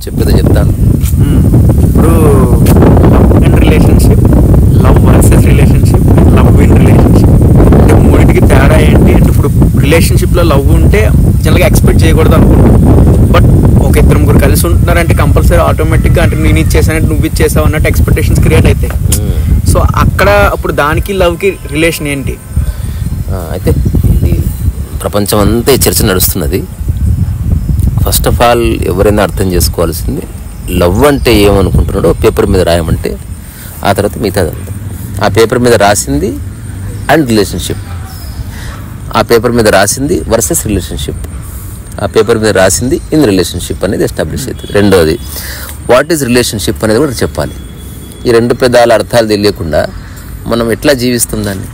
చెప్పేదో చెప్తాను. ఇప్పుడు love in relationship, love versus relationship, love in relationship అంటే మూడింటికి తేడా ఏంటి అంటే, ఇప్పుడు రిలేషన్షిప్లో లవ్ ఉంటే జనరల్గా ఎక్స్పెక్ట్ చేయకూడదు అనుకుంటాం. బట్ ఒక ఇద్దరు ముగ్గురు కలిసి ఉంటున్నారంటే కంపల్సరీ ఆటోమేటిక్గా అంటే నేను ఇది చేశానంటే నువ్వు ఇది చేసావు అన్నట్టు ఎక్స్పెక్టేషన్స్ క్రియేట్ అవుతాయి. సో అక్కడ అప్పుడు దానికి లవ్కి రిలేషన్ ఏంటి? అయితే ఇది ప్రపంచం అంతా ఈ చర్చ నడుస్తున్నది. ఫస్ట్ ఆఫ్ ఆల్ ఎవరైనా అర్థం చేసుకోవాల్సింది, లవ్ అంటే ఏమనుకుంటున్నాడో పేపర్ మీద రాయమంటే ఆ తర్వాత మిగతాదంతా. ఆ పేపర్ మీద రాసింది అండ్ రిలేషన్షిప్, ఆ పేపర్ మీద రాసింది వర్సెస్ రిలేషన్షిప్, ఆ పేపర్ మీద రాసింది ఇన్ రిలేషన్షిప్ అనేది ఎస్టాబ్లిష్ అవుతుంది. రెండోది వాట్ ఈజ్ రిలేషన్షిప్ అనేది కూడా చెప్పాలి. ఈ రెండు పెదాల అర్థాలు తెలియకుండా మనం ఎట్లా జీవిస్తాం దాన్ని?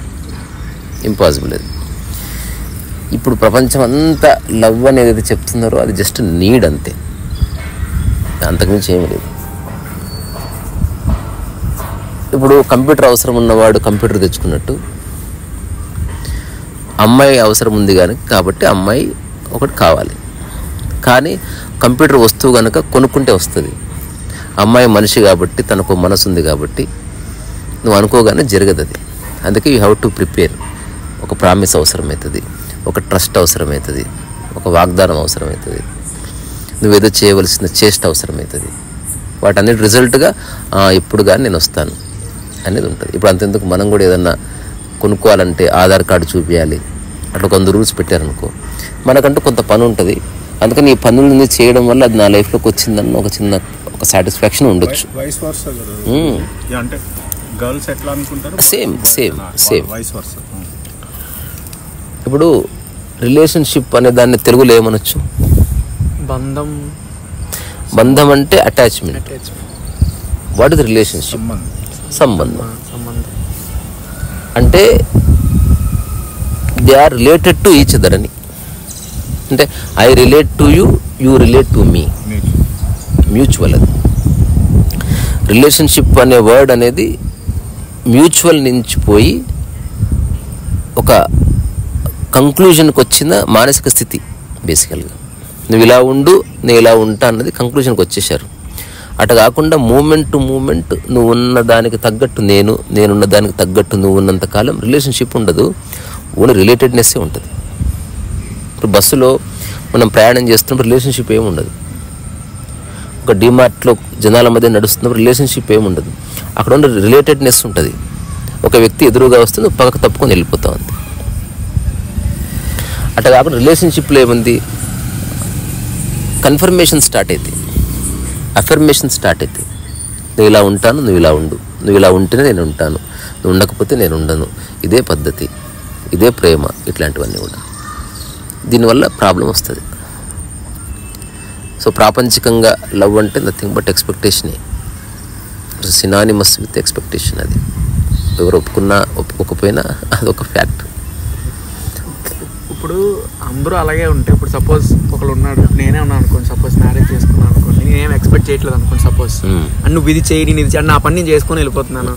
ఇంపాసిబుల్ అది. ఇప్పుడు ప్రపంచం అంతా లవ్ అనేది ఏదైతే చెప్తున్నారో అది జస్ట్ నీడ్ అంతే, అంతకుమించి ఏమీ లేదు. ఇప్పుడు కంప్యూటర్ అవసరం ఉన్నవాడు కంప్యూటర్ తెచ్చుకున్నట్టు అమ్మాయి అవసరం ఉంది కానీ కాబట్టి అమ్మాయి ఒకటి కావాలి. కానీ కంప్యూటర్ వస్తువు కనుక కొనుక్కుంటే వస్తుంది. అమ్మాయి మనిషి కాబట్టి తనకు మనసు ఉంది కాబట్టి నువ్వు అనుకోగానే జరగదు అది. అందుకే యూ హ్యావ్ టు ప్రిపేర్. ఒక ప్రామిస్ అవసరమవుతుంది, ఒక ట్రస్ట్ అవసరమవుతుంది, ఒక వాగ్దానం అవసరమవుతుంది, నువ్వేదో చేయవలసిన చేష్ట అవసరమవుతుంది. వాటన్నిటి రిజల్ట్గా ఇప్పుడు కానీ నేను వస్తాను అనేది ఉంటుంది. ఇప్పుడు అంతెందుకు మనం కూడా ఏదన్నా కొనుక్కోవాలంటే ఆధార్ కార్డు చూపించాలి, అట్లా కొంత రూల్స్ పెట్టారనుకో, మనకంటూ కొంత పని ఉంటుంది. అందుకని ఈ పనులని చేయడం వల్ల అది నా లైఫ్లోకి వచ్చిందన్న ఒక చిన్న ఒక సాటిస్ఫాక్షన్ ఉండొచ్చు. Same same same. ఇప్పుడు రిలేషన్షిప్ అనే దాన్ని తెలుగులో ఏమనొచ్చు? బంధం. బంధం అంటే అటాచ్మెంట్. What is relationship? సంబంధం. అంటే they are related to each other అని. అంటే I relate to you, you relate to me, mutual. అది రిలేషన్షిప్ అనే వర్డ్ అనేది మ్యూచువల్ నుంచి పోయి ఒక కంక్లూజన్కి వచ్చిన మానసిక స్థితి. బేసికల్గా నువ్వు ఇలా ఉండు, నేను ఇలా ఉంటా అన్నది కంక్లూజన్కి వచ్చేసారు. అటు కాకుండా మూమెంట్ టు మూమెంట్ నువ్వు ఉన్న దానికి తగ్గట్టు నేనున్న దానికి తగ్గట్టు నువ్వు ఉన్నంతకాలం రిలేషన్షిప్ ఉండదు, ఓన్లీ రిలేటెడ్నెస్సే ఉంటుంది. ఇప్పుడు బస్సులో మనం ప్రయాణం చేస్తున్నప్పుడు రిలేషన్షిప్ ఏమి ఉండదు. ఒక డిమార్ట్లో జనాల మధ్య నడుస్తున్నప్పుడు రిలేషన్షిప్ ఏమి ఉండదు. అక్కడ ఉన్న రిలేటెడ్నెస్ ఉంటుంది. ఒక వ్యక్తి ఎదురుగా వస్తే నువ్వు పక్కకు తప్పుకొని వెళ్ళిపోతావు అంతే. అట్లా కాకుండా రిలేషన్షిప్లో ఏముంది? కన్ఫర్మేషన్ స్టార్ట్ అవుతాయి, అఫర్మేషన్ స్టార్ట్ అవుతాయి. నువ్వు ఇలా ఉంటాను, నువ్వు ఇలా ఉండు, నువ్వు ఇలా ఉంటేనే నేను ఉంటాను, నువ్వు ఉండకపోతే నేను ఉండను, ఇదే పద్ధతి, ఇదే ప్రేమ, ఇట్లాంటివన్నీ కూడా. దీనివల్ల ప్రాబ్లం వస్తుంది. సో ప్రాపంచికంగా లవ్ అంటే నథింగ్ బట్ ఎక్స్పెక్టేషనే, సినానిమస్ విత్ ఎక్స్పెక్టేషన్. అది ఎవరు ఒప్పుకున్నా ఒప్పుకోకపోయినా అదొక ఫ్యాక్ట్. ఇప్పుడు అందరూ అలాగే ఉంటాయి. ఇప్పుడు సపోజ్ ఒకళ్ళు ఉన్నాడు, నేనే ఉన్నాను అనుకోండి, సపోజ్ మ్యారేజ్ చేసుకున్నాను అనుకోండి, నేనేం ఎక్స్పెక్ట్ చేయట్లేదు అనుకోండి. సపోజ్ అండ్ నువ్వు ఇది చేయి, నేను ఇది చేయి, నా పని నేను చేసుకొని వెళ్ళిపోతున్నాను.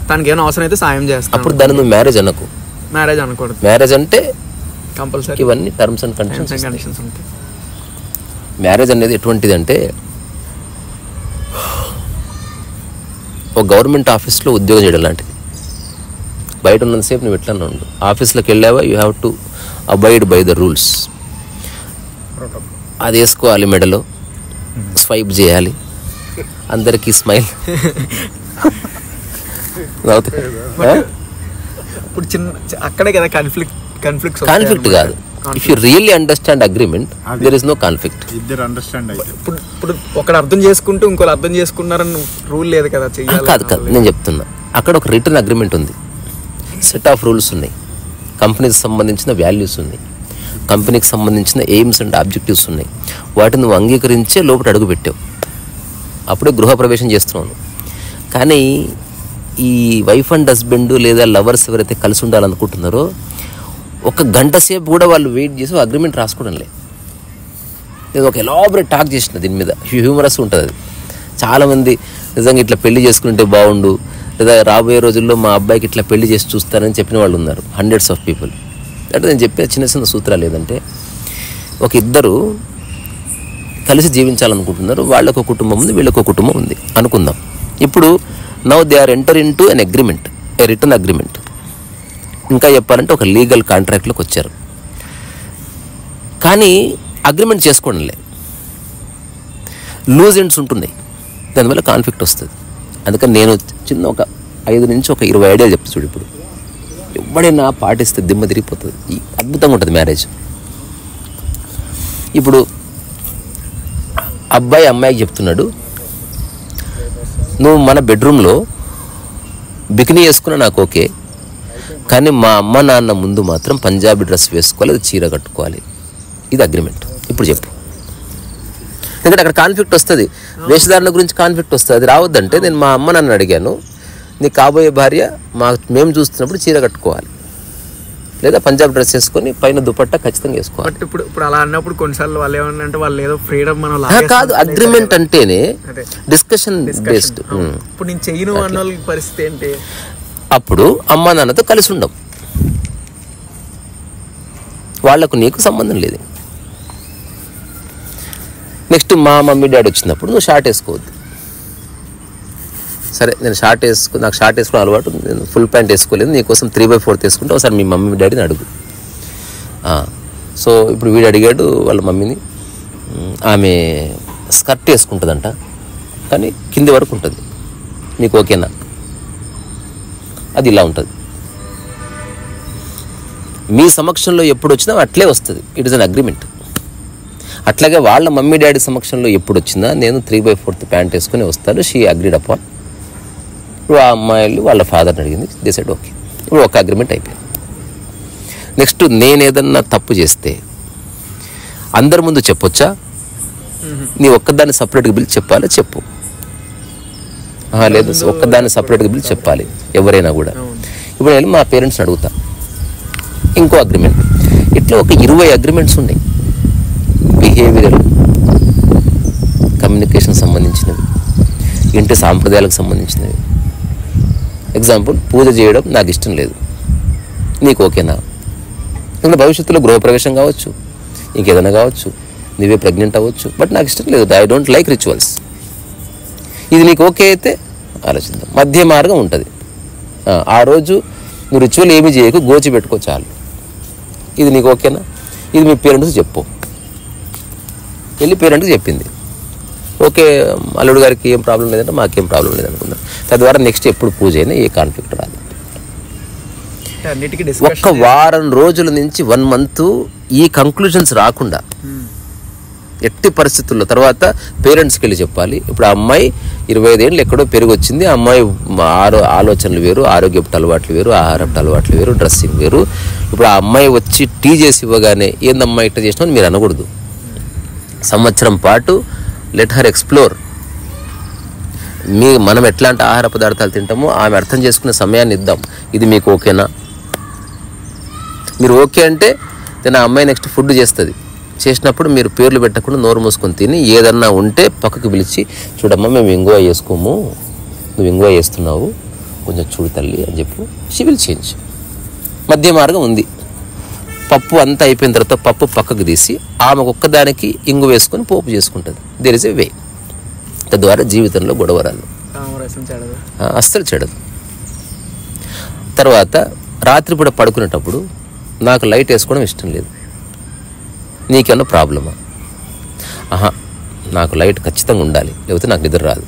తనకి ఏమైనా అవసరం అయితే సాయం చేస్తాను. అప్పుడు దాన్ని నువ్వు మ్యారేజ్ అనకు. మ్యారేజ్ అనకూడదు. మ్యారేజ్ అంటే కంపల్సరీ ఇవన్నీ టర్మ్స్ అండ్ కండిషన్స్ ఉంటాయి. మ్యారేజ్ అనేది ఎటువంటిది అంటే, ఒక గవర్నమెంట్ ఆఫీస్లో ఉద్యోగం చేయడం లాంటిది. బయట ఉన్నంతసేపు నువ్వు ఎట్లా ఉండు, ఆఫీస్లోకి వెళ్ళావా you have to abide by the rules. అది వేసుకోవాలి మెడలో, స్వైప్ చేయాలి, అందరికీ స్మైల్. ఇప్పుడు అక్కడే కదా కాన్ఫ్లిక్ట్ కాదు. If you really understand agreement there is no conflict. ఇప్పుడు ఒకడు అర్థం చేసుకుంటూ ఇంకోళ్ళు అర్థం చేసుకున్నారని రూల్ లేదు కదా. కాదు, నేను చెప్తున్నా, అక్కడ ఒక రిటర్న్ అగ్రిమెంట్ ఉంది, సెట్ ఆఫ్ రూల్స్ ఉన్నాయి, కంపెనీకి సంబంధించిన వాల్యూస్ ఉన్నాయి, కంపెనీకి సంబంధించిన ఎయిమ్స్ అండ్ ఆబ్జెక్టివ్స్ ఉన్నాయి. వాటిని నువ్వు అంగీకరించే లోపల అడుగు పెట్టావు, అప్పుడే గృహప్రవేశం చేస్తున్నావు. కానీ ఈ వైఫ్ అండ్ హస్బెండ్ లేదా లవర్స్ ఎవరైతే కలిసి ఉండాలనుకుంటున్నారో ఒక గంట సేపు కూడా వాళ్ళు వెయిట్ చేసి అగ్రిమెంట్ రాసుకోవడం లేదు. నేను ఒక ఎలాబరేట్ టాక్ చేసిన దీని మీద, హ్యూమరస్ ఉంటుంది అది. చాలామంది నిజంగా ఇట్లా పెళ్లి చేసుకుంటే బాగుండు, లేదా రాబోయే రోజుల్లో మా అబ్బాయికి ఇట్లా పెళ్లి చేసి చూస్తానని చెప్పిన వాళ్ళు ఉన్నారు, హండ్రెడ్స్ ఆఫ్ పీపుల్. అంటే నేను చెప్పే చిన్న చిన్న సూత్రాలు ఏదంటే, ఒక ఇద్దరు కలిసి జీవించాలనుకుంటున్నారు. వాళ్ళకు కుటుంబం ఉంది, వీళ్ళకు కుటుంబం ఉంది అనుకుందాం. ఇప్పుడు now they are enter into an agreement, a return agreement. ఇంకా చెప్పాలంటే ఒక లీగల్ కాంట్రాక్ట్లోకి వచ్చారు. కానీ అగ్రిమెంట్ చేసుకోవడంలే, లూజ్ ఎండ్స్ ఉంటున్నాయి, దానివల్ల కాన్ఫ్లిక్ట్ వస్తుంది. అందుకని నేను చిన్న ఒక 5 నుంచి ఒక 20 ఐడియాలు చెప్తా చూడు. ఇప్పుడు ఎవడైనా పాటిస్తే దిమ్మ తిరిగిపోతుంది, అద్భుతంగా ఉంటుంది మ్యారేజ్. ఇప్పుడు అబ్బాయి అమ్మాయికి చెప్తున్నాడు, నువ్వు మన బెడ్రూమ్లో బికినీ వేసుకున్నా నాకు ఓకే, కానీ మా అమ్మ నాన్న ముందు మాత్రం పంజాబీ డ్రెస్ వేసుకోవాలి, అది చీర కట్టుకోవాలి. ఇది అగ్రిమెంట్. ఇప్పుడు చెప్పు. ఎందుకంటే అక్కడ కాన్ఫ్లిక్ట్ వస్తుంది, వేషధారణ గురించి కాన్ఫ్లిక్ట్ వస్తుంది. అది రావద్దంటే నేను మా అమ్మ నాన్న అడిగాను, నీ కాబోయే భార్య మేము చూస్తున్నప్పుడు చీర కట్టుకోవాలి, లేదా పంజాబ్ డ్రెస్ వేసుకొని పైన దుపట్టా ఖచ్చితంగా వేసుకోవాలి. ఇప్పుడు అలా అన్నప్పుడు కొన్నిసార్లు వాళ్ళు ఏమన్నా అంటే వాళ్ళు ఏదో ఫ్రీడమ్ కాదు. అగ్రిమెంట్ అంటేనే డిస్కషన్ బేస్డ్. ఇప్పుడు నేను చెయ్యను అన్న వాళ్ళ పరిస్థితి ఏంటి? అప్పుడు అమ్మా నాన్నతో కలిసి ఉండం, వాళ్లకు నీకు సంబంధం లేదు. నెక్స్ట్ మా మమ్మీ డాడీ వచ్చినప్పుడు నువ్వు షార్ట్ వేసుకోవద్దు. సరే, నేను నాకు షార్ట్ వేసుకోవడం అలవాటు, నేను ఫుల్ ప్యాంట్ వేసుకోలేదు, నీకోసం 3/4 తీసుకుంటే ఒకసారి మీ మమ్మీ డాడీని అడుగు. సో ఇప్పుడు వీడు అడిగాడు వాళ్ళ మమ్మీని, ఆమె స్కర్ట్ వేసుకుంటుందంట, కానీ కింది వరకు ఉంటుంది, నీకు ఓకేనా? అది ఇలా ఉంటుంది. మీ సమక్షంలో ఎప్పుడు వచ్చినా అట్లే వస్తుంది, ఇట్ ఈస్ అన్ అగ్రిమెంట్. అట్లాగే వాళ్ళ మమ్మీ డాడీ సమక్షంలో ఎప్పుడు వచ్చినా నేను 3/4 ప్యాంట్ వేసుకుని వస్తాను. She agreed upon. ఇప్పుడు ఆ అమ్మాయిలు వాళ్ళ ఫాదర్ని అడిగింది, దే సెడ్ ఓకే. ఇప్పుడు ఒక అగ్రిమెంట్ అయిపోయింది. నెక్స్ట్ నేను ఏదన్నా తప్పు చేస్తే అందరి ముందు చెప్పొచ్చా? నీ ఒక్కదాన్ని సపరేట్గా పిలిచి చెప్పాలి, చెప్పు. లేదు, ఒక్కదాన్ని సపరేట్గా పిలిచి చెప్పాలి ఎవరైనా కూడా. ఇప్పుడు నేను మా పేరెంట్స్ని అడుగుతా, ఇంకో అగ్రిమెంట్. ఇట్లా ఒక 20 అగ్రిమెంట్స్ ఉన్నాయి, బిహేవియరల్, కమ్యూనికేషన్ సంబంధించినవి, ఇంటి సాంప్రదాయాలకు సంబంధించినవి. ఎగ్జాంపుల్, పూజ చేయడం నాకు ఇష్టం లేదు, నీకు ఓకేనా? ఇంకా భవిష్యత్తులో గృహప్రవేశం కావచ్చు, ఇంకేదైనా కావచ్చు, నువ్వే ప్రెగ్నెంట్ అవ్వచ్చు, బట్ నాకు ఇష్టం లేదు, ఐ డోంట్ లైక్ రిచువల్స్. ఇది నీకు ఓకే అయితే ఆలోచిద్దాం. మధ్య మార్గం ఉంటుంది. ఆ రోజు నువ్వు రిచువల్ ఏమీ చేయకు, గోచి పెట్టుకో చాలు. ఇది నీకు ఓకేనా? ఇది మీ పేరెంట్స్ చెప్పు. వెళ్ళి పేరెంట్కి చెప్పింది, ఓకే అల్లుడు గారికి ఏం ప్రాబ్లం లేదంటే మాకేం ప్రాబ్లం లేదనుకుందాం. తద్వారా నెక్స్ట్ ఎప్పుడు పూజ అయినా ఏ కాన్ఫ్లిక్ట్ రాదు. ఒక్క వారం రోజుల నుంచి 1 month ఈ కంక్లూజన్స్ రాకుండా ఎట్టి పరిస్థితుల్లో తర్వాత పేరెంట్స్కి వెళ్ళి చెప్పాలి. ఇప్పుడు ఆ అమ్మాయి 25 ఏళ్ళు ఎక్కడో పెరిగి వచ్చింది, ఆ అమ్మాయి ఆలోచనలు వేరు, ఆరోగ్యపు అలవాట్లు వేరు, ఆహారపు అలవాట్లు వేరు, డ్రెస్సింగ్ వేరు. ఇప్పుడు ఆ అమ్మాయి వచ్చి టీ చేసి ఇవ్వగానే ఏందమ్మా ఇట్లా చేసినా మీరు అనకూడదు. సంవత్సరం పాటు లెట్ హర్ ఎక్స్ప్లోర్. మనం ఎట్లాంటి ఆహార పదార్థాలు తింటామో ఆమె అర్థం చేసుకునే సమయాన్ని ఇద్దాం. ఇది మీకు ఓకేనా? మీరు ఓకే అంటే ఆ అమ్మాయి నెక్స్ట్ ఫుడ్ చేస్తుంది. చేసినప్పుడు మీరు పేర్లు పెట్టకుండా నోరు మూసుకొని తిని ఏదన్నా ఉంటే పక్కకు పిలిచి, చూడమ్మా మేము ఇంగువ వేసుకోము, నువ్వు ఇంగువ వేస్తున్నావు, కొంచెం చూడు తల్లి అని చెప్పు. She will change. మధ్య మార్గం ఉంది. పప్పు అంతా అయిపోయిన తర్వాత పప్పు పక్కకు తీసి ఆమెకు ఒక్కదానికి ఇంగు వేసుకొని పోపు చేసుకుంటుంది. దేర్ ఇస్ ఏ వే. తద్వారా జీవితంలో గొడవరాలు అస్సలు చెడదు. తర్వాత రాత్రిపూట పడుకునేటప్పుడు నాకు లైట్ వేసుకోవడం ఇష్టం లేదు, నీకేమన్నా ప్రాబ్లమా? నాకు లైట్ ఖచ్చితంగా ఉండాలి, లేకపోతే నాకు నిద్ర రాదు.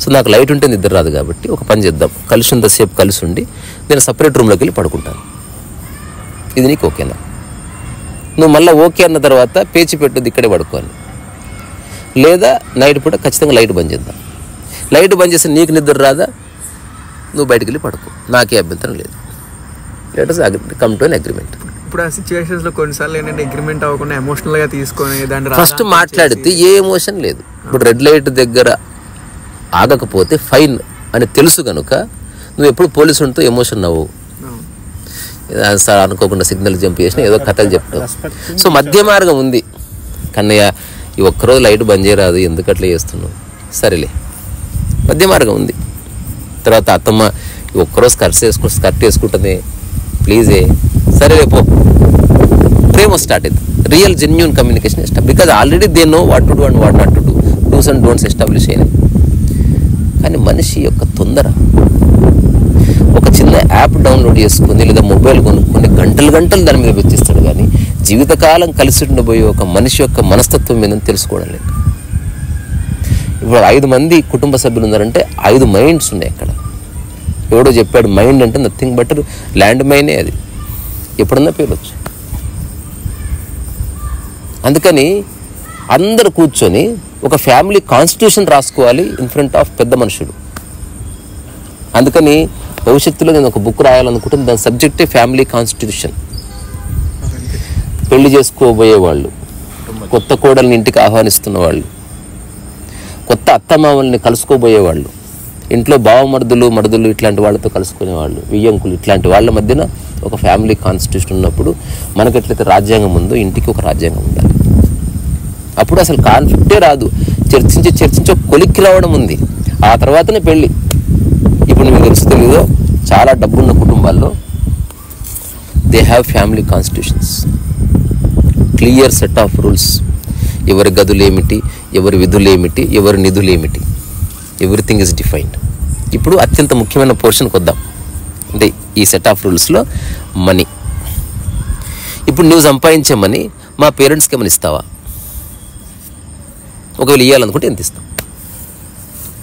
సో నాకు లైట్ ఉంటే నిద్ర రాదు కాబట్టి ఒక పని చేద్దాం, కలిసి ఉన్నంతసేపు కలిసి ఉండి నేను సపరేట్ రూమ్లోకి వెళ్ళి పడుకుంటాను. ఇది నీకు ఓకేనా? నువ్వు మళ్ళీ ఓకే అన్న తర్వాత పేచి పెట్టుద్ది ఇక్కడే పడుకోవాలి. లేదా నైట్ పూట ఖచ్చితంగా లైట్ బంద్ చేద్దాం. లైట్ బంద్ చేస్తే నీకు నిద్ర రాదా, నువ్వు బయటికి వెళ్ళి పడుకో, నాకే అభ్యంతరం లేదు. Let us come to an agreement. ఇప్పుడు ఆ సిచ్యువేషన్స్లో కొన్నిసార్లు ఏంటంటే అగ్రిమెంట్ అవ్వకుండా ఎమోషనల్గా తీసుకొని దాన్ని ఫస్ట్ మాట్లాడితే ఏ ఎమోషన్ లేదు. ఇప్పుడు రెడ్ లైట్ దగ్గర ఆగకపోతే ఫైన్ అని తెలుసు కనుక నువ్వు ఎప్పుడు పోలీసు ఉంటూ ఎమోషన్ అవ్వవు. సార్ అనుకోకుండా సిగ్నల్ జంప్ చేసిన ఏదో కథలు చెప్తావు. సో మధ్య మార్గం ఉంది. కన్నయ్య ఈ ఒక్కరోజు లైట్ బంద్ చేయరాదు, ఎందుకు అట్లా చేస్తున్నావు? సరేలే, మధ్య మార్గం ఉంది. తర్వాత అత్తమ్మ ఈ ఒక్కరోజు స్కర్ట్ వేసుకుంటుంది ప్లీజే, సరేలే పో, ప్రేమ స్టార్ట్ అవుతుంది. Real genuine communication establish, because already they know what to do and what not to do, do's and don'ts establish అయినాయి. కానీ మనిషి యొక్క తొందర, ఒక చిన్న యాప్ డౌన్లోడ్ చేసుకుని లేదా మొబైల్ కొనుక్కొని గంటలు దాని మీద వెచ్చిస్తాడు, కానీ జీవితకాలం కలిసి ఉండబోయే ఒక మనిషి యొక్క మనస్తత్వం మీద తెలుసుకోవడం లేదు. ఇప్పుడు 5 మంది కుటుంబ సభ్యులు ఉన్నారంటే 5 మైండ్స్ ఉన్నాయి అక్కడ. ఎవడో చెప్పాడు మైండ్ అంటే నథింగ్ బట్ ల్యాండ్ మైనే, అది ఎప్పుడన్నా పేరొచ్చు. అందుకని అందరు కూర్చొని ఒక ఫ్యామిలీ కాన్స్టిట్యూషన్ రాసుకోవాలి ఇన్ ఫ్రంట్ ఆఫ్ పెద్ద మనుషులు. అందుకని భవిష్యత్తులో నేను ఒక బుక్ రాయాలనుకుంటున్నాను, దాని సబ్జెక్టే ఫ్యామిలీ కాన్స్టిట్యూషన్. పెళ్లి చేసుకోబోయే వాళ్ళు, కొత్త కోడల్ని ఇంటికి ఆహ్వానిస్తున్న వాళ్ళు, కొత్త అత్తమామల్ని కలుసుకోబోయేవాళ్ళు, ఇంట్లో మరుదులు ఇట్లాంటి వాళ్ళతో కలుసుకునేవాళ్ళు, వియ్యంకులు, ఇట్లాంటి వాళ్ళ మధ్యన ఒక ఫ్యామిలీ కాన్స్టిట్యూషన్ ఉన్నప్పుడు మనకి ఎట్లయితే రాజ్యాంగం ఉందో ఇంటికి ఒక రాజ్యాంగం ఉండాలి. అప్పుడు అసలు కాన్ఫ్లిక్టే రాదు. చర్చించి ఒక కొలిక్కి రావడం ఉంది, ఆ తర్వాతనే పెళ్ళి. ఇప్పుడు మీకు తెలుసు తెలీదో చాలా డబ్బున్న కుటుంబాల్లో they have family constitutions, clear set of rules. ఎవరి గదులేమిటి, ఎవరి విధులేమిటి, ఎవరి నిధులేమిటి, ఎవ్రీథింగ్ ఈజ్ డిఫైన్డ్. ఇప్పుడు అత్యంత ముఖ్యమైన పోర్షన్కి వద్దాం. అంటే ఈ సెట్ ఆఫ్ రూల్స్లో మనీ. ఇప్పుడు నువ్వు సంపాదించే మనీ మా పేరెంట్స్కి ఏమైనా ఇస్తావా? ఒకవేళ ఇవ్వాలనుకుంటే ఎంత ఇస్తాం?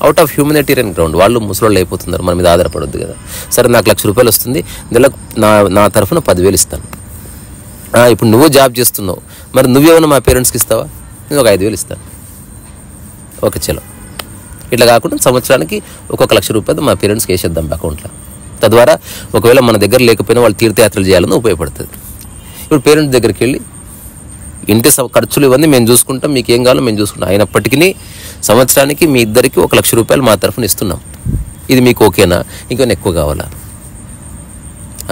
Out of humanitarian ground. వాళ్ళు ముసలోళ్ళు అయిపోతున్నారు, మన మీద ఆధారపడొద్దు కదా. సరే, నాకు ₹1,00,000 వస్తుంది, నెలకు నా తరఫున 10,000 ఇస్తాను. ఇప్పుడు నువ్వు జాబ్ చేస్తున్నావు, మరి నువ్వేమైనా మా పేరెంట్స్కి ఇస్తావా? నేను ఒక 5,000 ఇస్తాను. ఓకే, చలో. ఇట్లా కాకుండా సంవత్సరానికి ఒక్కొక్క ₹1,00,000 మా పేరెంట్స్కి వేసేద్దాం అకౌంట్లో. తద్వారా ఒకవేళ మన దగ్గర లేకపోయినా వాళ్ళు తీర్థయాత్రలు చేయాలని ఉపయోగపడుతుంది. ఇప్పుడు పేరెంట్స్ దగ్గరికి వెళ్ళి ఇంటి ఖర్చులు ఇవన్నీ మేము చూసుకుంటాం, మీకు ఏం కావాలో మేము చూసుకుంటాం, అయినప్పటికీ సంవత్సరానికి మీ ఇద్దరికి ₹1,00,000 మా తరఫున ఇస్తున్నాం, ఇది మీకు ఓకేనా? ఇంకేమైనా ఎక్కువ కావాలా?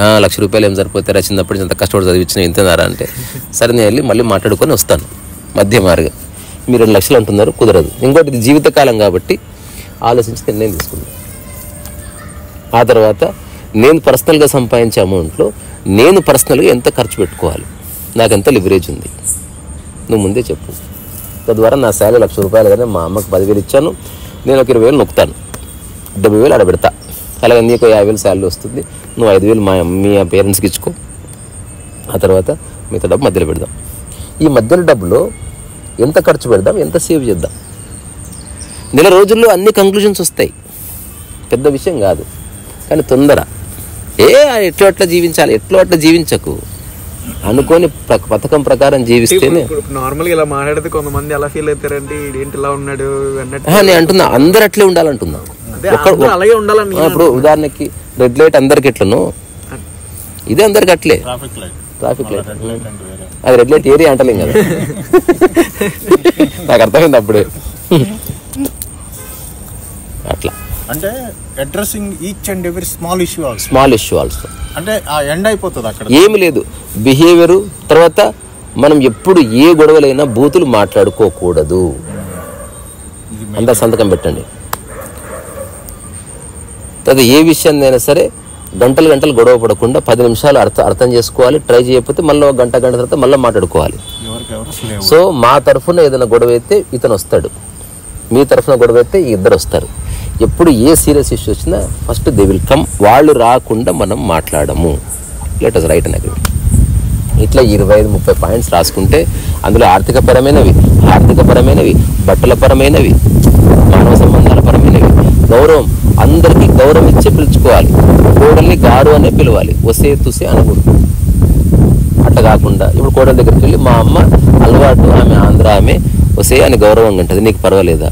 ₹1,00,000 ఏం సరిపోతారా, చిన్నప్పటి అంత కష్టపడి చదివించిన ఇంతనారా అంటే, సరే నేను వెళ్ళి మళ్ళీ మాట్లాడుకొని వస్తాను మధ్య మార్గం. మీరు 2 లక్షలు అంటున్నారు, కుదరదు. ఇంకోటి ఇది జీవితకాలం కాబట్టి ఆలోచించి నిర్ణయం తీసుకున్నాను. ఆ తర్వాత నేను పర్సనల్గా సంపాదించే అమౌంట్లో నేను పర్సనల్గా ఎంత ఖర్చు పెట్టుకోవాలి, నాకు ఎంత లివరేజ్ ఉంది, నువ్వు ముందే చెప్పు. తద్వారా నా శాలరీ ₹1,00,000 కానీ మా అమ్మకి 10,000 ఇచ్చాను, నేను ఒక 20,000 నొక్కుతాను, 70,000 ఆడ పెడతా. అలాగే నీకు 50,000 శాలరీ వస్తుంది, నువ్వు 5,000 మీ పేరెంట్స్కి ఇచ్చుకో. ఆ తర్వాత మిగతా డబ్బు మధ్యలో పెడదాం. ఈ మధ్యలో డబ్బులో ఎంత ఖర్చు పెడదాం, ఎంత సేవ్ చేద్దాం. నెల రోజుల్లో అన్ని కంక్లూజన్స్ వస్తాయి, పెద్ద విషయం కాదు. కానీ తొందర ఎట్లా అట్లా జీవించాలి, ఎట్లా అట్లా జీవించకు అనుకోని పథకం ప్రకారం జీవిస్తేనే. నార్మల్గా ఇలా మాట్లాడితే కొంతమంది ఎలా ఫీల్ అవుతారంటే ఏంటి ఇలా ఉన్నాడు అన్నట్టు. నేను అంటున్నా అందరు అట్లే ఉండాలంటున్నా. అలాగే ఉండాలని. ఇప్పుడు ఉదాహరణకి రెడ్ లైట్ అందరికి ఎట్లను, ఇదే అందరికి అట్లే. ట్రాఫిక్ లైట్ అది రెడ్ లైట్ ఏరియా అంటలేం కదా. నాకు అర్థమైంది అప్పుడే. అట్లా అంటే addressing each and every small issue also అంటే ఆ ఎండ్ అయిపోతుంది అక్కడ. ఏమి లేదు, బిహేవియరు. తర్వాత మనం ఎప్పుడు ఏ గొడవలైనా బూతులు మాట్లాడుకోకూడదు. అందరు సంతకం పెట్టండి. తర్వాత ఏ విషయాన్నైనా సరే గంటలు గొడవ పడకుండా 10 నిమిషాలు అర్థం చేసుకోవాలి. ట్రై చేయకపోతే మళ్ళీ ఒక గంట తర్వాత మళ్ళీ మాట్లాడుకోవాలి. సో మా తరఫున ఏదైనా గొడవ అయితే ఇతను వస్తాడు, మీ తరఫున గొడవ అయితే ఇద్దరు వస్తారు. ఎప్పుడు ఏ సీరియస్ ఇష్యూ వచ్చినా ఫస్ట్ దే విల్ కమ్. వాళ్ళు రాకుండా మనం మాట్లాడము. Let us write an agreement. ఇట్లా 25-30 పాయింట్స్ రాసుకుంటే అందులో ఆర్థికపరమైనవి, బట్టల పరమైనవి, మానవ సంబంధాల పరమైనవి, గౌరవం, అందరికీ గౌరవం ఇచ్చే పిలుచుకోవాలి. కోడల్ని గారు అనే పిలవాలి, వసే తుసే అనకూడదు. అట్లా కాకుండా ఇప్పుడు కోడల దగ్గరికి వెళ్ళి మా అమ్మ అలవాటు, ఆమె ఆంధ్ర, ఆమె వసే అని గౌరవంగా ఉంటుంది, నీకు పర్వాలేదా?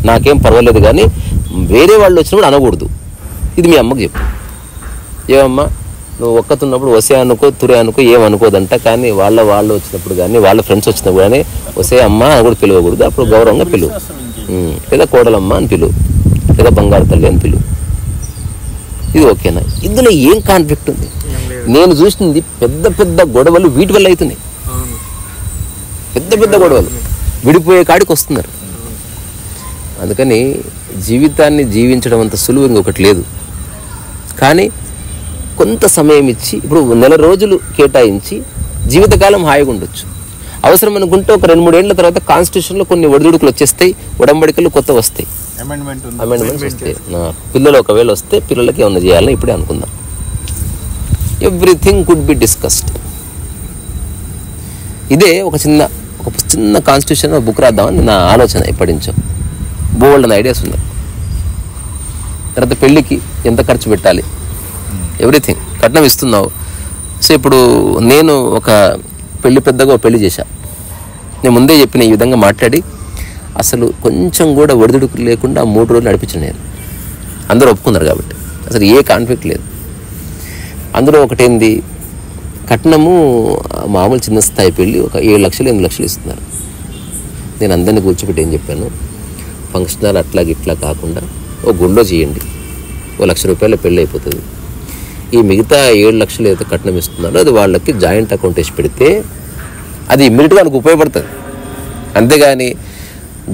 నాకేం పర్వాలేదు, కానీ వేరే వాళ్ళు వచ్చినప్పుడు అనకూడదు. ఇది మీ అమ్మకి చెప్పు. ఏమమ్మా నువ్వు ఒక్కతున్నప్పుడు వసే అనుకో, తురే అనుకో, ఏమనుకోదంట. కానీ వాళ్ళు వచ్చినప్పుడు కానీ వాళ్ళ ఫ్రెండ్స్ వచ్చినప్పుడు కానీ వసే అమ్మ అని కూడా పిలవకూడదు. అప్పుడు గౌరవంగా పిలువు. లేదా కోడలమ్మ అని పిలువు, లేదా బంగారు తల్లి అని పిలువు. ఇది ఓకేనా? ఇందులో ఏం కాన్ఫ్లిక్ట్ ఉంది? నేను చూసింది పెద్ద గొడవలు వీటి వల్ల అవుతున్నాయి. పెద్ద గొడవలు విడిపోయే కాడికి వస్తున్నారు. అందుకని జీవితాన్ని జీవించడం అంత సులువు ఇంకొకటి లేదు. కానీ కొంత సమయం ఇచ్చి, ఇప్పుడు నెల రోజులు కేటాయించి జీవితకాలం హాయిగా ఉండొచ్చు. అవసరం అనుకుంటే ఒక 2-3 ఏళ్ల తర్వాత కాన్స్టిట్యూషన్లో కొన్ని ఒడిదుడుకులు వచ్చేస్తాయి, ఉడంబడికలు కొత్త వస్తాయి, అమెండ్మెంట్స్ వస్తాయి. పిల్లలు ఒకవేళ వస్తే పిల్లలకి ఏమన్నా చేయాలని ఇప్పుడే అనుకుందాం. Everything could be discussed. ఇదే ఒక చిన్న కాన్స్టిట్యూషన్ బుక్ రాద్దామని నా ఆలోచన ఎప్పటి నుంచో. బోల్డ్ అనే ఐడియాస్ ఉన్నాయి. తర్వాత పెళ్ళికి ఎంత ఖర్చు పెట్టాలి, ఎవ్రీథింగ్. కట్నం ఇస్తున్నావు. సో ఇప్పుడు నేను ఒక పెద్దగా పెళ్లి చేశా. నేను ముందే చెప్పిన ఈ విధంగా మాట్లాడి అసలు కొంచెం కూడా ఒడిదుడుకు లేకుండా 3 రోజులు నడిపించిన నేను. అందరూ ఒప్పుకున్నారు కాబట్టి అసలు ఏ కాన్ఫ్లిక్ట్ లేదు. అందులో ఒకటేంది, కట్నము మామూలు చిన్న స్థాయి పెళ్ళి ఒక 7 లక్షలు 8 లక్షలు ఇస్తున్నారు. నేను అందరినీ కూర్చోబెట్టి ఏం చెప్పాను, ఫంక్షన్ హాల్ అట్లా ఇట్లా కాకుండా ఓ గుళ్ళో చేయండి, ఓ ₹1,00,000 పెళ్ళి అయిపోతుంది. ఈ మిగతా 7 లక్షలు ఏదైతే కట్నం ఇస్తున్నారో అది వాళ్ళకి జాయింట్ అకౌంట్ వేసి పెడితే అది ఇమ్మీడియట్గా వాళ్ళకి ఉపయోగపడుతుంది. అంతేగాని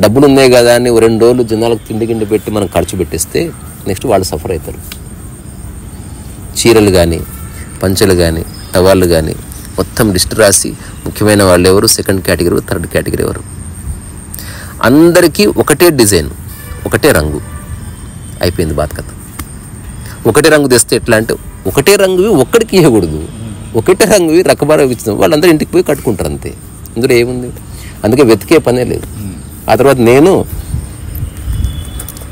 డబ్బులు ఉన్నాయి కదా అని 2 రోజులు జనాలకు తిండి పెట్టి మనం ఖర్చు పెట్టిస్తే నెక్స్ట్ వాళ్ళు సఫర్ అవుతారు. చీరలు కానీ, పంచెలు కానీ, టవాళ్ళు కానీ మొత్తం లిస్ట్ రాసి ముఖ్యమైన వాళ్ళు ఎవరు, సెకండ్ కేటగిరీ, థర్డ్ కేటగిరీ ఎవరు, అందరికీ ఒకటే డిజైన్, ఒకటే రంగు, అయిపోయింది బాత్ కథ. ఒకటే రంగు తెస్తే ఎట్లా అంటే ఒకటే రంగువి ఒక్కడికి ఇవ్వకూడదు, ఒకటే రంగువి రకబార ఇచ్చిన వాళ్ళందరూ ఇంటికి పోయి కట్టుకుంటారు అంతే. ఇందులో ఏముంది? అందుకే వెతికే పనే లేదు. ఆ తర్వాత నేను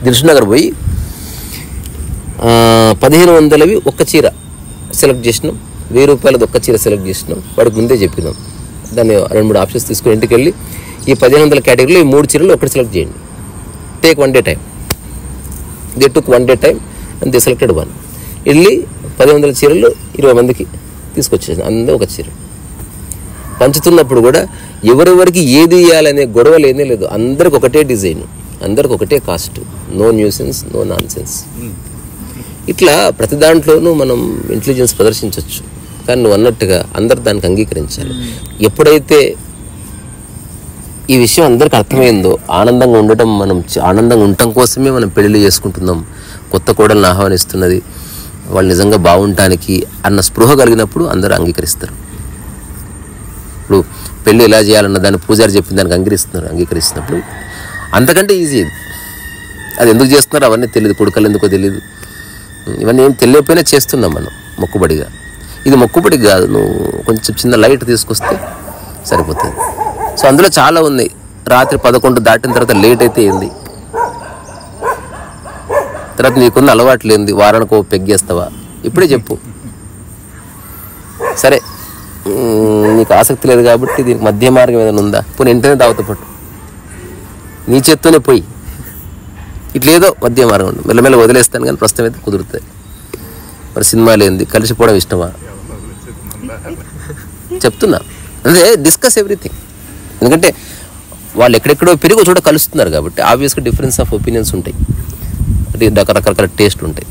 దిల్సుఖ్నగర్ పోయి 1500వి ఒక్క చీర సెలెక్ట్ చేసినాం, ₹1000 ఒక్క చీర సెలెక్ట్ చేసినాం. వాడికి ముందే చెప్పినాం. దాన్ని 2-3 ఆప్షన్స్ తీసుకుని ఇంటికి వెళ్ళి ఈ 1500 కేటగిరీలో ఈ 3 చీరలు ఒకటి సెలెక్ట్ చేయండి. Take 1 day time. They took 1 day time and they selected 1. వెళ్ళి 1500 చీరలు 20 మందికి తీసుకొచ్చేసాను. అందరూ ఒక చీర పంచుతున్నప్పుడు కూడా ఎవరెవరికి ఏది ఇవ్వాలనే గొడవ లేనే లేదు. అందరికి ఒకటే డిజైన్, అందరికి ఒకటే cost, no nuisance, no nonsense. ఇట్లా ప్రతి దాంట్లోనూ మనం ఇంటెలిజెన్స్ ప్రదర్శించవచ్చు. కానీ నువ్వు అన్నట్టుగా అందరు దానికి అంగీకరించాలి. ఎప్పుడైతే ఈ విషయం అందరికి అర్థమైందో, ఆనందంగా ఉండటం, మనం ఆనందంగా ఉండటం కోసమే మనం పెళ్ళిళ్ళు చేసుకుంటున్నాం, కొత్త కోడలను ఆహ్వానిస్తున్నది వాళ్ళు నిజంగా బాగుండటానికి అన్న స్పృహ కలిగినప్పుడు అందరూ అంగీకరిస్తారు. ఇప్పుడు పెళ్ళి ఎలా చేయాలన్న దాన్ని పూజారి చెప్పిన దానికి అంగీకరిస్తున్నప్పుడు అంతకంటే ఈజీ ఇది. అది ఎందుకు చేస్తున్నారో అవన్నీ తెలియదు, కొడుకలు ఎందుకో తెలియదు, ఇవన్నీ ఏం తెలియకపోయినా చేస్తున్నాం మనం మొక్కుబడిగా. ఇది మొక్కుబడి కాదు, నువ్వు కొంచెం చిన్న లైట్ తీసుకొస్తే సరిపోతుంది. సో అందులో చాలా ఉన్నాయి. రాత్రి 11 దాటిన తర్వాత లేట్ అయితే ఏంది, తర్వాత నీకున్న అలవాట్లు ఏంది, వారానికి ఓ పెగ్గేస్తావా, ఇప్పుడే చెప్పు. సరే నీకు ఆసక్తి లేదు కాబట్టి దీనికి మధ్య మార్గం ఏదైనా ఉందా, పోనీ ఇంటనే దావత పట్టు, నీ చేత్తోనే పోయి, ఇట్లేదో మధ్య మార్గం ఉండు. మెల్లమెల్ల వదిలేస్తాను కానీ ప్రస్తుతం అయితే కుదురుతాయి. మరి సినిమాలు ఏంది, కలిసిపోవడం ఇష్టమా చెప్తున్నా. అదే డిస్కస్ ఎవ్రీథింగ్. ఎందుకంటే వాళ్ళు ఎక్కడెక్కడో పెరిగి చోట కలుస్తున్నారు కాబట్టి ఆబ్వియస్గా డిఫరెన్స్ ఆఫ్ ఒపీనియన్స్ ఉంటాయి, రకరకాల టేస్ట్లు ఉంటాయి.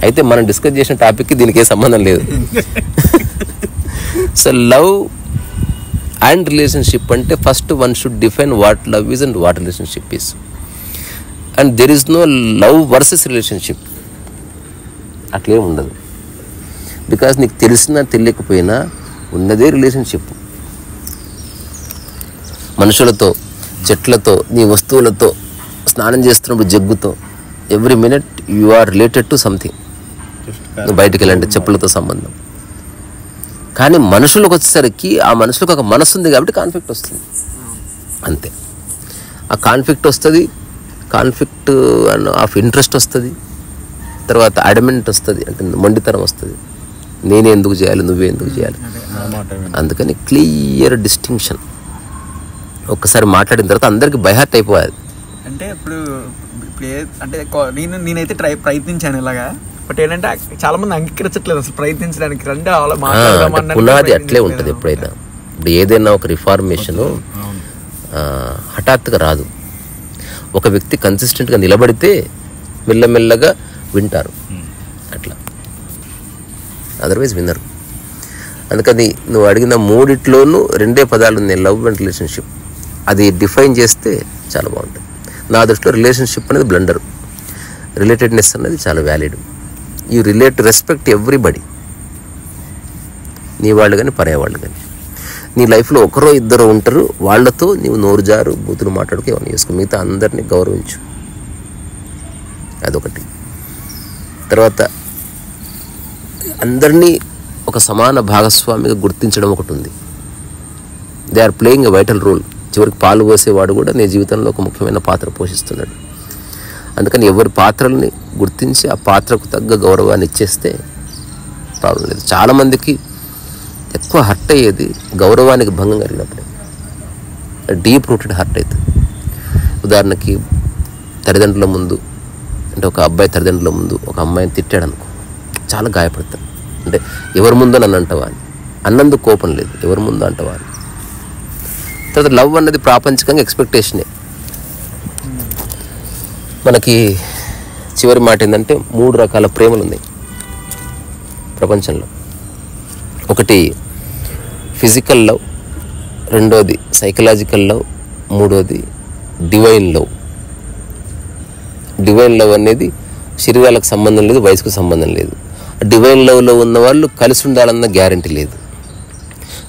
అయితే మనం డిస్కస్ చేసిన టాపిక్కి దీనికి ఏ సంబంధం లేదు. సో లవ్ అండ్ రిలేషన్షిప్ అంటే first one should define what love is and what relationship is. And there is no love versus relationship, అట్లే ఉండదు. బికాస్ నీకు తెలిసినా తెలియకపోయినా ఉన్నదే రిలేషన్షిప్. మనుషులతో, చెట్లతో, నీ వస్తువులతో, స్నానం చేస్తున్నప్పుడు జగ్గుతో, every minute you are related to something. నువ్వు బయటికి వెళ్ళంటే చెప్పులతో సంబంధం. కానీ మనుషులకు వచ్చేసరికి ఆ మనుషులకు ఒక మనసు ఉంది కాబట్టి కాన్ఫ్లిక్ట్ వస్తుంది అంతే. ఆ కాన్ఫ్లిక్ట్ వస్తుంది, కాన్ఫ్లిక్ట్ ఆఫ్ ఇంట్రెస్ట్ వస్తుంది, తర్వాత అడమెంట్ వస్తుంది, అంటే మొండితనం వస్తుంది. నేనే ఎందుకు చేయాలి, నువ్వే ఎందుకు చేయాలి. అందుకని క్లియర్ డిస్టింక్షన్ ఒక్కసారి మాట్లాడిన తర్వాత అందరికి బైహార్ట్ అయిపోవాలి. అంటే ఇప్పుడు అంటే నేనైతే ప్రయత్నించాను ఇలాగా. బట్ ఏంటంటే చాలా మంది అంగీకరించట్లేదు అసలు ప్రయత్నించడానికి. పునాది అట్లే ఉంటుంది ఎప్పుడైనా. ఇప్పుడు ఏదైనా ఒక రిఫార్మేషను హఠాత్తుగా రాదు. ఒక వ్యక్తి కన్సిస్టెంట్గా నిలబడితే మెల్లమెల్లగా వింటారు, అట్లా అదర్వైజ్ వినరు. అందుకని నువ్వు అడిగిన 3 2 పదాలు ఉన్నాయి, లవ్ అండ్ రిలేషన్షిప్. అది డిఫైన్ చేస్తే చాలా బాగుంటుంది. నా దృష్టిలో రిలేషన్షిప్ అనేది బ్లండర్, రిలేటెడ్నెస్ అనేది చాలా valid. You relate respect everybody, నీ వాళ్ళు కానీ పరే వాళ్ళు కానీ. నీ లైఫ్లో ఒకరో ఇద్దరు ఉంటారు, వాళ్ళతో నీవు నోరు జారు బూతులు మాట్లాడుకు ఏమైనా చేసుకో, మిగతా అందరినీ గౌరవించు. అదొకటి. తర్వాత అందరినీ ఒక సమాన భాగస్వామిగా గుర్తించడం ఒకటి ఉంది. They are playing a vital role. చివరికి పాలు పోసేవాడు కూడా నీ జీవితంలో ఒక ముఖ్యమైన పాత్ర పోషిస్తున్నాడు. అందుకని ఎవరి పాత్రల్ని గుర్తించి ఆ పాత్రకు తగ్గ గౌరవాన్ని ఇచ్చేస్తే ప్రాబ్లం లేదు. చాలామందికి ఎక్కువ హర్ట్ అయ్యేది గౌరవానికి భంగం కలిగినప్పుడే, డీప్ రూటెడ్ హర్ట్ అవుతుంది. ఉదాహరణకి తల్లిదండ్రుల ముందు, అంటే ఒక అబ్బాయి తల్లిదండ్రుల ముందు ఒక అమ్మాయిని తిట్టాడు అనుకో, చాలా గాయపడతాడు. అంటే ఎవరి ముందో నన్ను అంటవా అని, అన్నందుకు కోపం లేదు, ఎవరి ముందో అంటవా అని. తర్వాత లవ్ అన్నది ప్రాపంచికంగా ఎక్స్పెక్టేషనే. మనకి చివరి మాట ఏంటంటే 3 రకాల ప్రేమలు ఉన్నాయి ప్రపంచంలో. ఒకటి ఫిజికల్ లవ్, రెండోది సైకలాజికల్ లవ్, మూడోది డివైన్ లవ్. డివైన్ లవ్ అనేది శరీరాలకు సంబంధం లేదు, వయసుకు సంబంధం లేదు. డివైన్ లవ్లో ఉన్న వాళ్ళు కలిసి ఉండాలన్న గ్యారంటీ లేదు.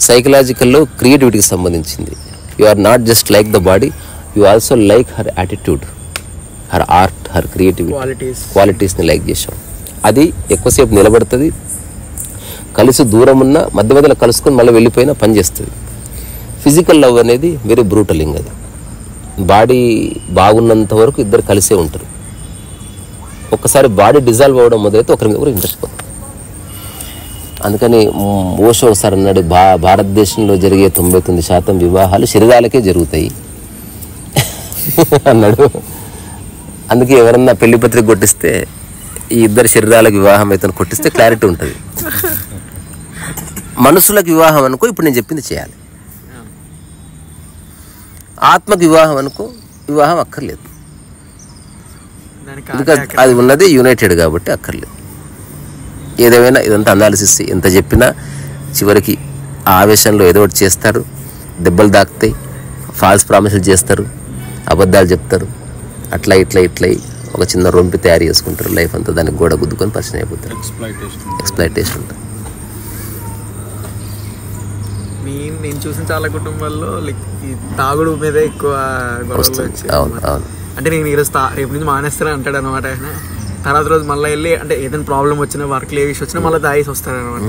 సైకలాజికల్ లవ్ క్రియేటివిటీకి సంబంధించింది. You are not just like the body, you also like her attitude, her art, her creativity, క్వాలిటీస్ని లైక్ చేసాం. అది ఎక్కువసేపు నిలబడుతుంది. కలిసి దూరం ఉన్న మధ్య మధ్యలో కలుసుకొని మళ్ళీ వెళ్ళిపోయినా పనిచేస్తుంది. ఫిజికల్ లవ్ అనేది వెరీ బ్రూటలింగ్. అది బాడీ బాగున్నంత వరకు ఇద్దరు కలిసే ఉంటారు. ఒక్కసారి బాడీ డిజాల్వ్ అవ్వడం మొదలైతే ఒకరి మీద కూడా ఇంట్రెస్ట్ పోతుంది. అందుకని ఓషో ఒకసారి అన్నాడు, భారతదేశంలో జరిగే 99% వివాహాలు శరీరాలకే జరుగుతాయి అన్నాడు. అందుకే ఎవరన్నా పెళ్లి పత్రిక కొట్టిస్తే ఈ ఇద్దరు శరీరాలకు వివాహం అయితే కొట్టిస్తే క్లారిటీ ఉంటుంది. మనసులకు వివాహం అనుకో, ఇప్పుడు నేను చెప్పింది చేయాలి. ఆత్మకు వివాహం అనుకో, వివాహం అక్కర్లేదు. ఎందుకంటే అది ఉన్నది యునైటెడ్ కాబట్టి అక్కర్లేదు. ఏదేమైనా ఇదంతా అనాలిసిస్. ఎంత చెప్పినా చివరికి ఆ ఆవేశంలో ఏదో ఒకటి చేస్తారు, దెబ్బలు తాకుతాయి, ఫాల్స్ ప్రామిసులు చేస్తారు, అబద్ధాలు చెప్తారు, అట్లా ఇట్లా ఒక చిన్న రొంపి తయారు చేసుకుంటారు. లైఫ్ అంతా దానికి గోడ గుద్దుకొని పరిచయం అయిపోతారు. ఎక్స్ప్లాయిటేషన్ ఉంటుంది. నేను చూసిన చాలా కుటుంబాల్లో ఈ తాగుడు మీద ఎక్కువ గొడవలు వచ్చాయి. అవును. అంటే నేను ఈరోజు రేపు నుంచి మానేస్తాను అంటాడు అనమాట. ఆయన తర్వాత రోజు మళ్ళీ వెళ్ళి అంటే ఏదైనా ప్రాబ్లం వచ్చినా, వర్క్లో ఏ విషయం వచ్చినా మళ్ళీ తాగేసి వస్తాడు అనమాట.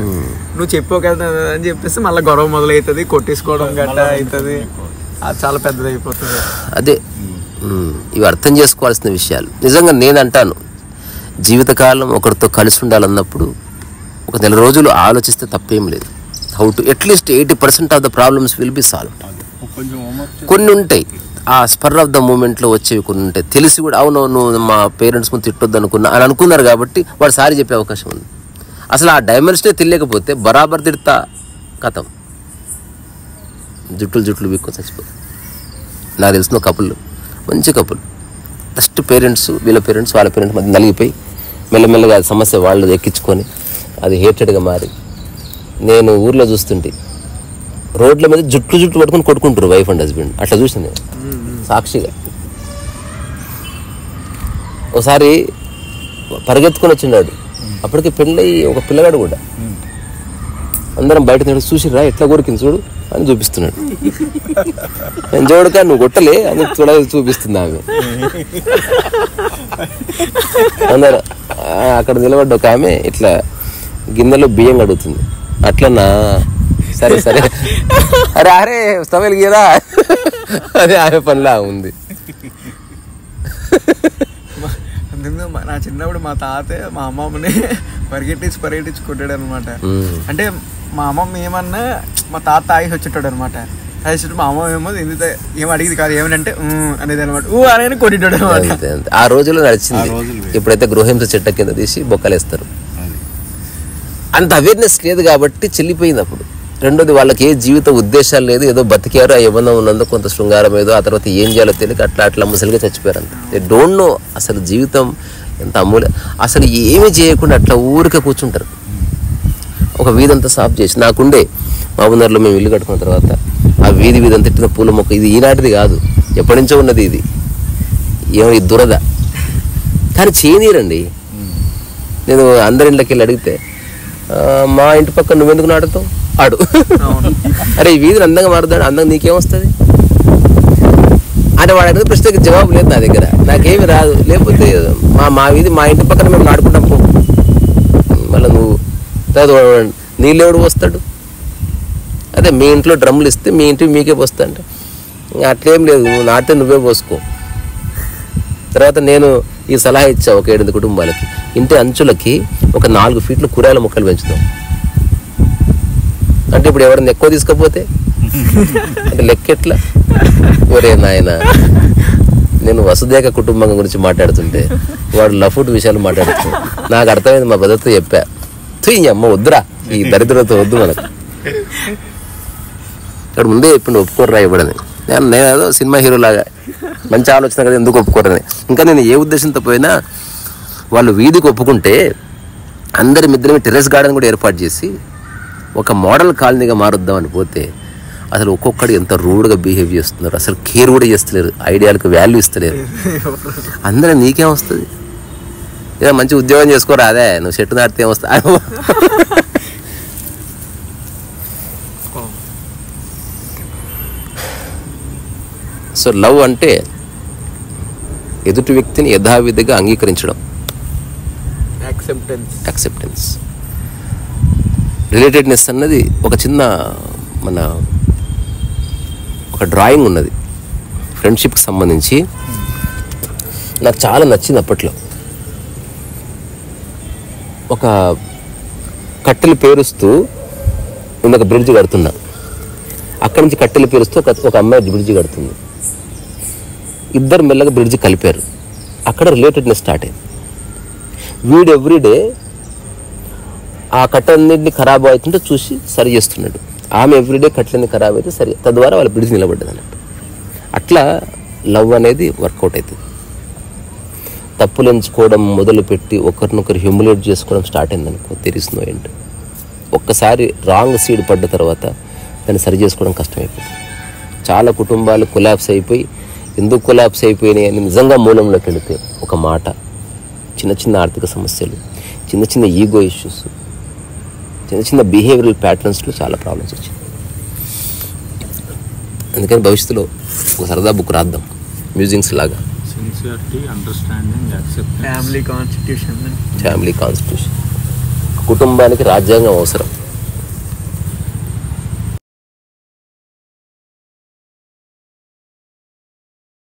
నువ్వు చెప్పావు కదా అని చెప్పేసి మళ్ళీ గొడవ మొదలవుతుంది, కొట్టేసుకోవడం గట్ట అవుతుంది. అది చాలా పెద్దది అయిపోతుంది. అదే ఇవి అర్థం చేసుకోవాల్సిన విషయాలు. నిజంగా నేను అంటాను, జీవితకాలం ఒకరితో కలిసి ఉండాలన్నప్పుడు ఒక నెల రోజులు ఆలోచిస్తే తప్పేం లేదు. How to at least 80% of the problems will be solve. కొన్ని ఉంటాయి ఆ స్పర్ ఆఫ్ ద మూమెంట్లో వచ్చేవి, కొన్ని ఉంటాయి తెలిసి కూడా అవునవును మా పేరెంట్స్ ముందు తిట్టొద్దు అని అనుకున్నారు కాబట్టి వాడు సారీ చెప్పే అవకాశం ఉంది. అసలు ఆ డైమెన్షనే తెలియకపోతే బరాబర్ తిడతా కథం, జుట్లు బిక్కొని చచ్చిపోతుంది. నాకు తెలిసిన కపుల్, మంచి కపుల్, ఫస్ట్ పేరెంట్స్ వీళ్ళ పేరెంట్స్ వాళ్ళ పేరెంట్స్ మధ్య నలిగిపోయి మెల్లమెల్లగా అది సమస్య వాళ్ళు ఎక్కించుకొని అది హేటెడ్గా మారి, నేను ఊర్లో చూస్తుంటే రోడ్ల మీద జుట్లు పట్టుకొని కొట్టుకుంటారు వైఫ్ అండ్ హస్బెండ్. అట్లా చూసిన నేను సాక్షిగా. ఒకసారి పరిగెత్తుకొని వచ్చినాడు, అప్పటికి పెళ్ళయి ఒక పిల్లగాడు కూడా. అందరం బయట చూసిరా ఎట్లా కొరికింది చూడు అని చూపిస్తున్నాడు. నేను చూడక నువ్వు కొట్టలే అని చూపిస్తుంది ఆమె. అందరు అక్కడ నిలబడ్డ ఒక ఆమె ఇట్లా గిన్నెలో బియ్యం కడుగుతుంది. అట్లన్నా సరే అరే స్టవ్ గీరా అదే ఆమె పనిలా ఉంది. నా చిన్నప్పుడు మా తాతయ్య మా అమ్మమ్మని పరిగెట్టించి కొట్టాడు అనమాట. అంటే మా అమ్మమ్మ ఏమన్నా మా తాత తాగేసి వచ్చేటాడు అనమాట. తాగేసి మా అమ్మమ్మ ఏమో ఎందుకు ఏం అడిగింది కాదు, ఏమనంటే అనేది అనమాట, అనేది కొట్టిటాడు అనమాట. ఆ రోజుల్లో నడిచింది. ఇప్పుడైతే గృహహింస చెట్ట కింద తీసి బొక్కలేస్తారు. అంత అవేర్నెస్ లేదు కాబట్టి చెల్లిపోయింది అప్పుడు. రెండోది వాళ్ళకి ఏ జీవిత ఉద్దేశాలు లేదు, ఏదో బతికారు, ఆ యవ్వనం ఉన్నందుకు కొంత శృంగారం ఏదో, ఆ తర్వాత ఏం చేయాలో తెలియక అట్లా ముసలిగా చచ్చిపోయారు. అంత దే డోంట్ నో అసలు జీవితం ఎంత అమూల్య. అసలు ఏమీ చేయకుండా అట్లా ఊరికే కూర్చుంటారు. ఒక వీధంతా సాఫ్ చేసి, నాకుండే మామూనర్లో మేము ఇల్లు కట్టుకున్న తర్వాత ఆ వీధంతా తిట్టిన పూల మొక్క, ఇది ఈనాటిది కాదు, ఎప్పటి నుంచో ఉన్నది. ఇది ఏమో ఈ దురద కానీ చేయనీరండి. నేను అందరి ఇంట్లోకి వెళ్ళి అడిగితే, మా ఇంటి పక్కన నువ్వెందుకు నాటుతావు, ఆడు అరే ఈ వీధిని అందంగా మారుతాడు, అందంగా నీకేమొస్తుంది అంటే వాడు అడిగిన ప్రశ్నకి జవాబు లేదు నా దగ్గర, నాకేమి రాదు. లేకపోతే మా వీధి మా ఇంటి పక్కన మేము నాడుకుంటాం పో, మళ్ళీ నువ్వు నీళ్ళెవడు వస్తాడు, అదే మీ ఇంట్లో డ్రమ్ములు ఇస్తే మీ ఇంటికి మీకే పోస్తా అంటే ఇంకా అట్లేం లేదు, నువ్వు నాటితే నువ్వే పోసుకో. తర్వాత నేను ఈ సలహా ఇచ్చా ఒక 7 కుటుంబాలకి, ఇంటి అంచులకి ఒక 4 ఫీట్లు కూరగాయల మొక్కలు పెంచుదాం అంటే ఇప్పుడు ఎవరైనా ఎక్కువ తీసుకపోతే అంటే లెక్క ఎట్లా? ఒరే నాయన, నేను వసుదేక కుటుంబం గురించి మాట్లాడుతుంటే వాడు లఫుట్ విషయాలు మాట్లాడుతున్నాడు. నాకు అర్థమైంది, మా బ్రదర్తో చెప్పా, ఈ అమ్మ వద్దురా, ఈ దరిద్రతో వద్దు మనకు. ఇక్కడ ముందే చెప్పిండు ఒప్పుకోర్రా ఇవ్వడని. నేను ఏదో సినిమా హీరో లాగా మంచి ఆలోచన కదా ఎందుకు ఒప్పుకోరని. ఇంకా నేను ఏ ఉద్దేశంతో పోయినా వాళ్ళు వీధికి ఒప్పుకుంటే అందరి మిద్దరి టెర్రస్ గార్డెన్ కూడా ఏర్పాటు చేసి ఒక మోడల్ కాలనీగా మారుద్దామని పోతే అసలు ఒక్కొక్కడు ఎంత రూడ్గా బిహేవ్ చేస్తున్నారు, అసలు కేర్ కూడా చేస్తలేరు, ఐడియాలకు వాల్యూ ఇస్తలేరు. అందరూ నీకేం వస్తుంది, ఏదో మంచి ఉద్యోగం చేసుకోరా, అదే నువ్వు చెట్టు నాటితే ఏమొస్తా. సో లవ్ అంటే ఎదుటి వ్యక్తిని యథావిధిగా అంగీకరించడం, యాక్సెప్టెన్స్. రిలేటెడ్నెస్ అన్నది ఒక చిన్న మన ఒక డ్రాయింగ్ ఉన్నది ఫ్రెండ్షిప్కి సంబంధించి, నాకు చాలా నచ్చింది. అప్పట్లో ఒక కట్టెలు పేరుస్తూ నేను ఒక బ్రిడ్జ్ కడుతున్నా, అక్కడి నుంచి కట్టెలు పేరుస్తూ ఒక అమ్మాయి బ్రిడ్జ్ కడుతుంది. ఇద్దరు మెల్లగా బ్రిడ్జ్ కలిపారు, అక్కడ రిలేటెడ్నెస్ స్టార్ట్ అయింది. వీడు ఎవ్రీడే ఆ కట్టెలన్నింటినీ ఖరాబ్ అవుతుంటే చూసి సరి చేస్తున్నాడు, ఆమె ఎవ్రీడే కట్టెలన్నీ ఖరాబ్ అయితే సరి, తద్వారా వాళ్ళ బ్రిడ్జ్ నిలబడ్డది అన్నట్టు. అట్లా లవ్ అనేది వర్కౌట్ అవుతుంది. తప్పులు ఎంచుకోవడం మొదలుపెట్టి ఒకరినొకరు హ్యూమిలేట్ చేసుకోవడం స్టార్ట్ అయింది అనుకో, తెరిసినో ఏంటి, ఒక్కసారి రాంగ్ సీడ్ పడ్డ తర్వాత దాన్ని సరి చేసుకోవడం కష్టమైపోతుంది. చాలా కుటుంబాలు కొలాప్స్ అయిపోయి, ఎందుకు కొలాప్స్ అయిపోయినాయి అని నిజంగా మూలంలోకి వెళితే ఒక మాట, చిన్న చిన్న ఆర్థిక సమస్యలు, చిన్న చిన్న ఈగో ఇష్యూస్, చిన్న చిన్న బిహేవియరల్ ప్యాటర్న్స్లో చాలా ప్రాబ్లమ్స్ వచ్చాయి. అందుకని భవిష్యత్తులో ఒక సరదా బుక్ రాద్దాం మ్యూజియంస్ లాగా, sincerity, understanding, acceptance, family constitution. కుటుంబానికి రాజ్యాంగం అవసరం.